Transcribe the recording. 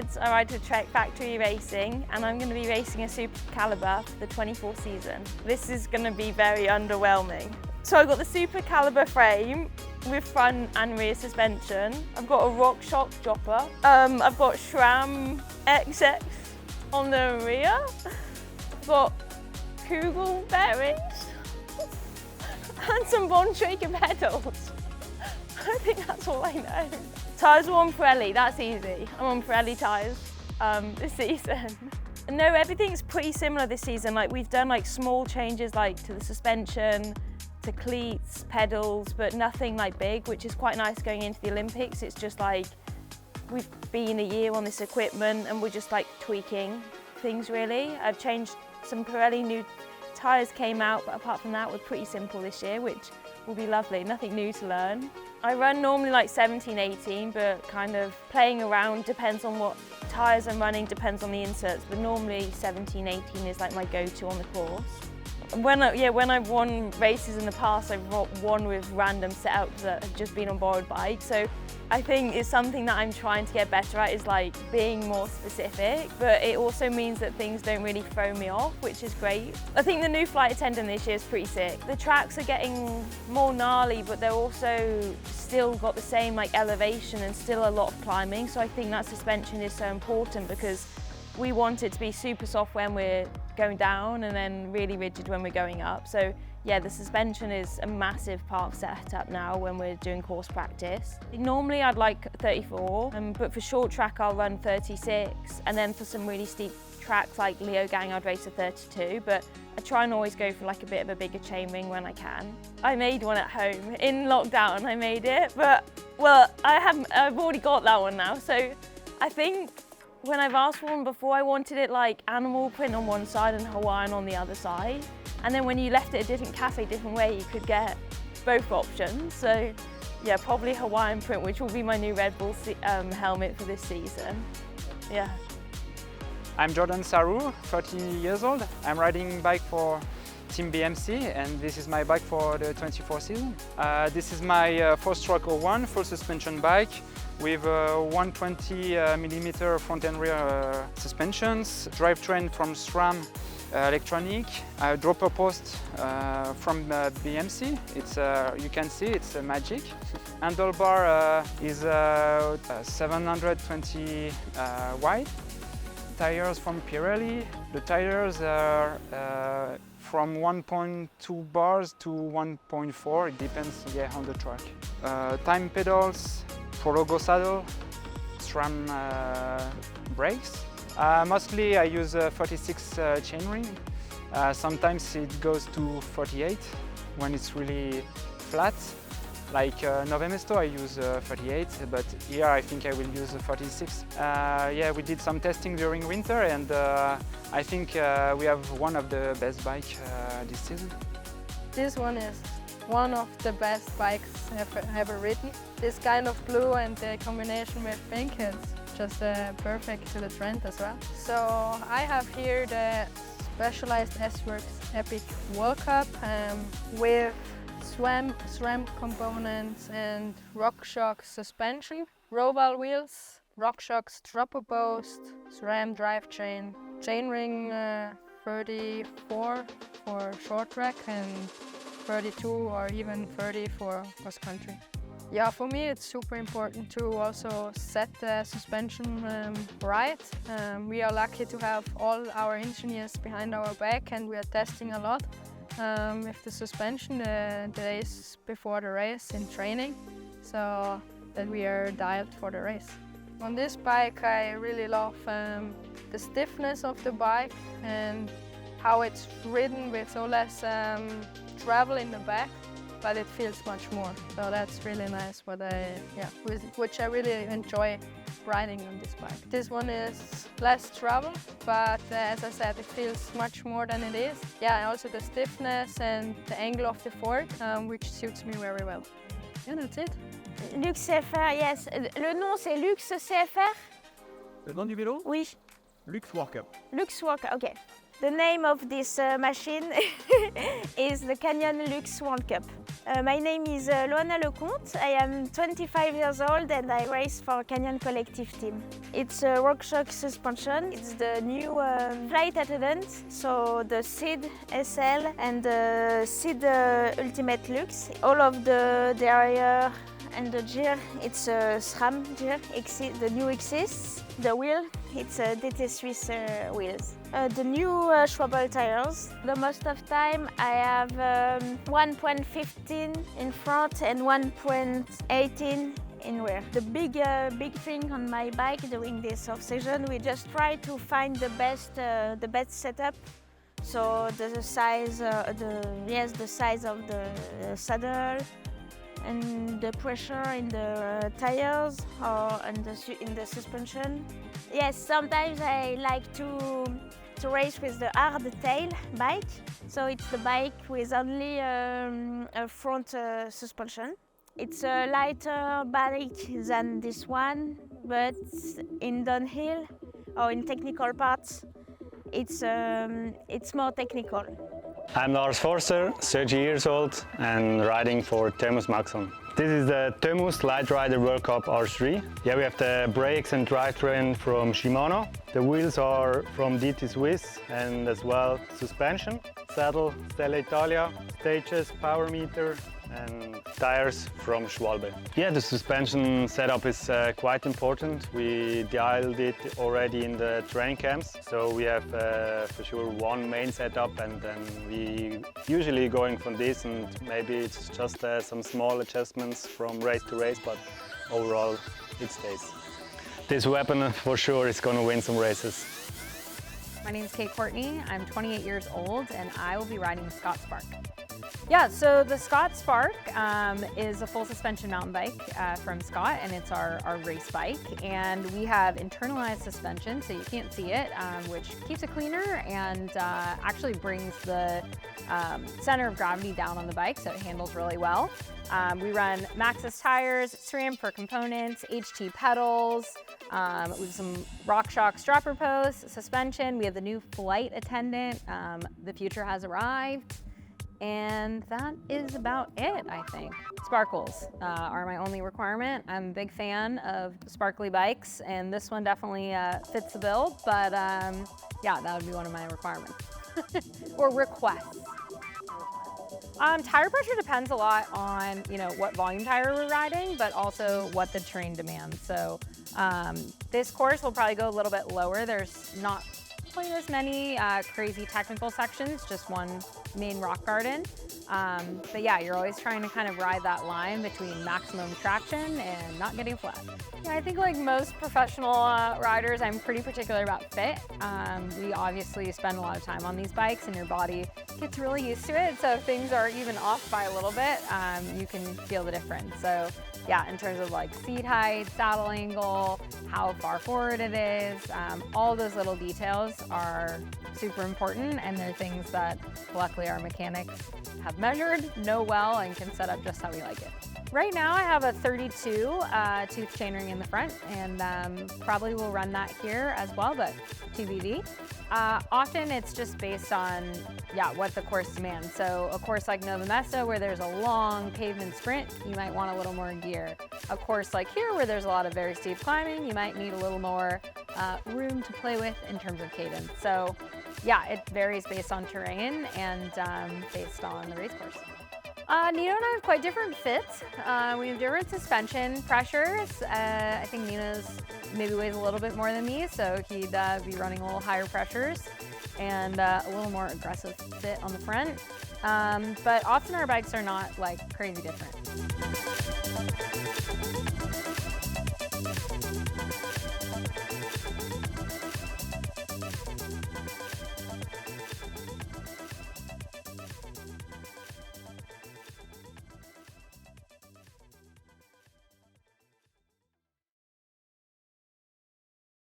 Richards. I ride to Trek Factory Racing and I'm going to be racing a Super Caliber for the 24 season. This is going to be very underwhelming. So I've got the Super Caliber frame with front and rear suspension. I've got a RockShox dropper. I've got SRAM XX on the rear. I've got Kugel bearings and some Bontrager pedals. I think that's all I know. Tyres are on Pirelli, that's easy. I'm on Pirelli tyres this season. No, everything's pretty similar this season. Like we've done like small changes like to the suspension, to cleats, pedals, but nothing like big, which is quite nice going into the Olympics. It's just like we've been a year on this equipment and we're just like tweaking things really. I've changed some Pirelli new tyres came out, but apart from that we're pretty simple this year, which will be lovely, nothing new to learn. I run normally like 17, 18, but kind of playing around depends on what tyres I'm running, depends on the inserts, but normally 17, 18 is like my go-to on the course. When I've won races in the past, I've won with random setups that have just been on borrowed bikes. So I think it's something that I'm trying to get better at is like being more specific, but it also means that things don't really throw me off, which is great. I think the new flight attendant this year is pretty sick. The tracks are getting more gnarly, but they're also still got the same like elevation and still a lot of climbing. So I think that suspension is so important because we want it to be super soft when we're going down and then really rigid when we're going up. So yeah, the suspension is a massive part of setup now when we're doing course practice. Normally I'd like 34, but for short track I'll run 36, and then for some really steep tracks like Leogang I'd race a 32, but I try and always go for like a bit of a bigger chainring when I can. I made one at home. In lockdown I made it, but well, I've already got that one now, so I think when I've asked for one before, I wanted it like animal print on one side and Hawaiian on the other side. And then when you left it a different cafe, different way, you could get both options. So yeah, probably Hawaiian print, which will be my new Red Bull helmet for this season. Yeah. I'm Jordan Saru, 30 years old. I'm riding bike for Team BMC and this is my bike for the 24 season. This is my 4-stroke 01 full suspension bike with 120mm front and rear suspensions, drivetrain from SRAM electronic, dropper post from BMC. It's you can see it's magic. Handlebar is 720 wide. Tires from Pirelli. The tires are from 1.2 bars to 1.4. It depends on the track. Time pedals. Logo saddle, SRAM brakes. Mostly I use 46 chainring. Sometimes it goes to 48 when it's really flat. Like Novemesto I use 38, but here I think I will use 46. Yeah, we did some testing during winter and I think we have one of the best bikes this season. This one is one of the best bikes I've ever ridden. This kind of blue and the combination with pink is just perfect to the trend as well. So I have here the Specialized S-Works Epic World Cup with SRAM components and RockShox suspension, Roval wheels, RockShox dropper post, SRAM drivetrain, chainring 34 for short track and 32 or even 30 for cross country. Yeah, for me it's super important to also set the suspension right. We are lucky to have all our engineers behind our back and we are testing a lot with the suspension the days before the race in training, so that we are dialed for the race. On this bike I really love the stiffness of the bike and how it's ridden with so less travel in the back, but it feels much more. So that's really nice. Which I really enjoy riding on this bike. This one is less travel, but as I said, it feels much more than it is. Yeah, also the stiffness and the angle of the fork, which suits me very well. Yeah, that's it. Lux CFR, yes. Le nom c'est Lux CFR? Le nom du vélo? Oui. Lux World Cup. Lux World Cup, okay. The name of this machine is the Canyon Lux World Cup. My name is Loana Lecomte. I am 25 years old and I race for Canyon Collective team. It's a RockShox suspension. It's the new flight attendant, so the SID SL and the SID Ultimate Luxe. All of the derrière and the gear, it's a SRAM gear, the new exists. The wheel, it's DT Swiss wheels. The new Schwabel tires. The most of time I have 1.15 in front and 1.18 in rear. The big thing on my bike during this off-season, we just try to find the best setup. So the size, the size of the saddle, and the pressure in the tires or in the suspension. Yes, sometimes I like to race with the hard tail bike. So it's the bike with only a front suspension. It's a lighter bike than this one, but in downhill or in technical parts, it's more technical. I'm Lars Forer, 30 years old and riding for Thermus Maxon. This is the Thermus Light Rider World Cup R3. Yeah, we have the brakes and drivetrain from Shimano. The wheels are from DT Swiss and as well suspension. Saddle, Stella Italia, stages, power meter and tires from Schwalbe. Yeah, the suspension setup is quite important. We dialed it already in the training camps. So we have for sure one main setup and then we usually going from this and maybe it's just some small adjustments from race to race, but overall it stays. This weapon for sure is going to win some races. My name is Courtney. I'm 28 years old and I will be riding the Scott Spark. Yeah, so the Scott Spark is a full suspension mountain bike from Scott, and it's our race bike. And we have internalized suspension, so you can't see it, which keeps it cleaner and actually brings the center of gravity down on the bike, so it handles really well. We run Maxxis tires, SRAM for components, HT pedals, with some RockShox dropper posts, suspension. We have the new flight attendant. The future has arrived. And that is about it, I think. Sparkles are my only requirement. I'm a big fan of sparkly bikes, and this one definitely fits the bill, but yeah, that would be one of my requirements. Or requests. Tire pressure depends a lot on, what volume tire we're riding, but also what the terrain demands. So this course will probably go a little bit lower. There's not quite as many crazy technical sections, just one main rock garden. But yeah, you're always trying to kind of ride that line between maximum traction and not getting flat. Yeah, I think like most professional riders, I'm pretty particular about fit. We obviously spend a lot of time on these bikes and your body gets really used to it. So if things are even off by a little bit, you can feel the difference. So yeah, in terms of like seat height, saddle angle, how far forward it is, all those little details are super important, and they're things that luckily our mechanics have measured, know well, and can set up just how we like it. Right now I have a 32 tooth chainring in the front, and probably will run that here as well, but TBD. Often it's just based on what the course demands. So a course like Nova Mesa where there's a long pavement sprint, you might want a little more gear. A course like here where there's a lot of very steep climbing, you might need a little more room to play with in terms of cadence. So yeah, it varies based on terrain and based on the race course. Nino and I have quite different fits. We have different suspension pressures. I think Nino's maybe weighs a little bit more than me, so he'd be running a little higher pressures and a little more aggressive fit on the front. But often our bikes are not like crazy different.